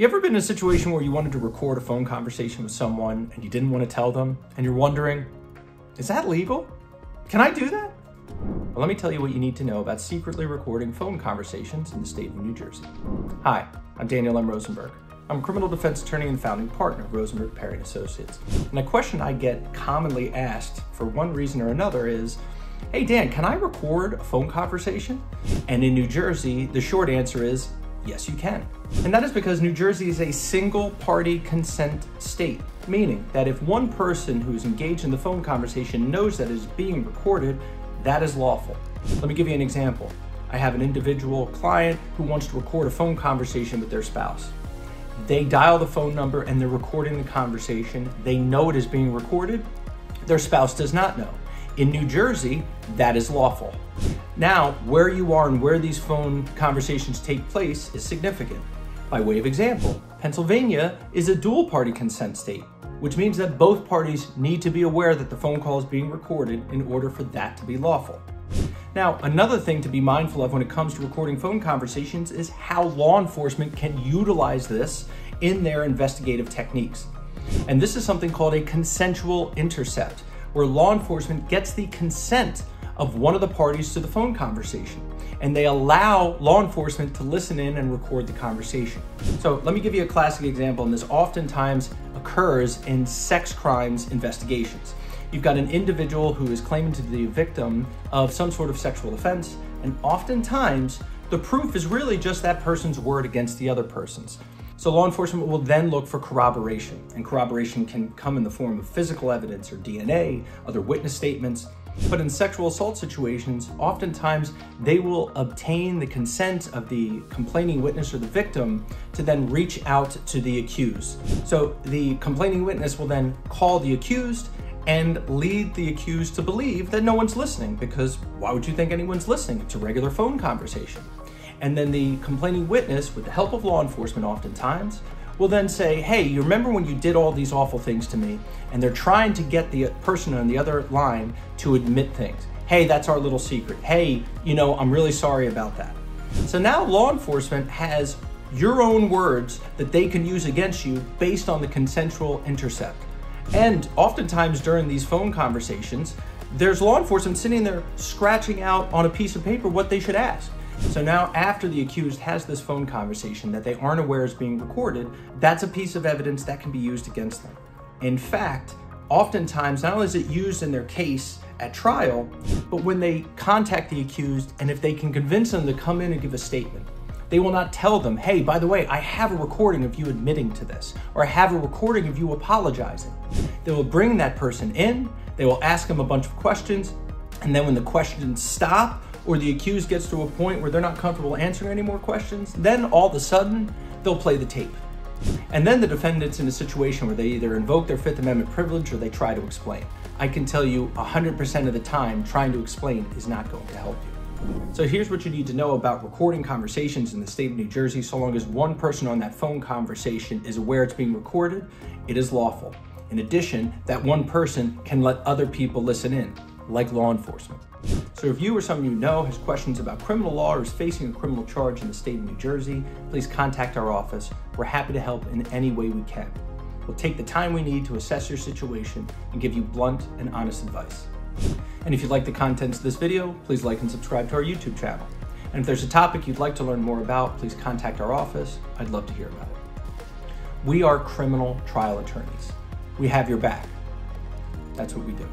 You ever been in a situation where you wanted to record a phone conversation with someone and you didn't want to tell them, and you're wondering, is that legal? Can I do that? Well, let me tell you what you need to know about secretly recording phone conversations in the state of New Jersey. Hi, I'm Daniel M. Rosenberg. I'm a criminal defense attorney and founding partner of Rosenberg, Perry & Associates. And a question I get commonly asked for one reason or another is, hey Dan, can I record a phone conversation? And in New Jersey, the short answer is, yes, you can. And that is because New Jersey is a single-party consent state, meaning that if one person who's engaged in the phone conversation knows that it is being recorded, that is lawful. Let me give you an example. I have an individual client who wants to record a phone conversation with their spouse. They dial the phone number and they're recording the conversation. They know it is being recorded. Their spouse does not know. In New Jersey, that is lawful. Now, where you are and where these phone conversations take place is significant. By way of example, Pennsylvania is a dual-party consent state, which means that both parties need to be aware that the phone call is being recorded in order for that to be lawful. Now, another thing to be mindful of when it comes to recording phone conversations is how law enforcement can utilize this in their investigative techniques. And this is something called a consensual intercept, where law enforcement gets the consent of one of the parties to the phone conversation, and they allow law enforcement to listen in and record the conversation. So let me give you a classic example, and this oftentimes occurs in sex crimes investigations. You've got an individual who is claiming to be a victim of some sort of sexual offense, and oftentimes the proof is really just that person's word against the other person's. So law enforcement will then look for corroboration, and corroboration can come in the form of physical evidence or DNA, other witness statements. But in sexual assault situations, oftentimes they will obtain the consent of the complaining witness or the victim to then reach out to the accused. So the complaining witness will then call the accused and lead the accused to believe that no one's listening, because why would you think anyone's listening? It's a regular phone conversation. And then the complaining witness, with the help of law enforcement oftentimes, will then say, hey, you remember when you did all these awful things to me? And they're trying to get the person on the other line to admit things. Hey, that's our little secret. Hey, I'm really sorry about that. So now law enforcement has your own words that they can use against you based on the consensual intercept. And oftentimes during these phone conversations, there's law enforcement sitting there scratching out on a piece of paper what they should ask. So now after the accused has this phone conversation that they aren't aware is being recorded, that's a piece of evidence that can be used against them. In fact, oftentimes, not only is it used in their case at trial, but when they contact the accused and if they can convince them to come in and give a statement, they will not tell them, hey, by the way, I have a recording of you admitting to this, or I have a recording of you apologizing. They will bring that person in, they will ask them a bunch of questions, and then when the questions stop, or the accused gets to a point where they're not comfortable answering any more questions, then all of a sudden, they'll play the tape. And then the defendant's in a situation where they either invoke their Fifth Amendment privilege or they try to explain. I can tell you 100% of the time, trying to explain is not going to help you. So here's what you need to know about recording conversations in the state of New Jersey. So long as one person on that phone conversation is aware it's being recorded, it is lawful. In addition, that one person can let other people listen in, like law enforcement. So if you or someone you know has questions about criminal law or is facing a criminal charge in the state of New Jersey, please contact our office. We're happy to help in any way we can. We'll take the time we need to assess your situation and give you blunt and honest advice. And if you like the contents of this video, please like and subscribe to our YouTube channel. And if there's a topic you'd like to learn more about, please contact our office. I'd love to hear about it. We are criminal trial attorneys. We have your back. That's what we do.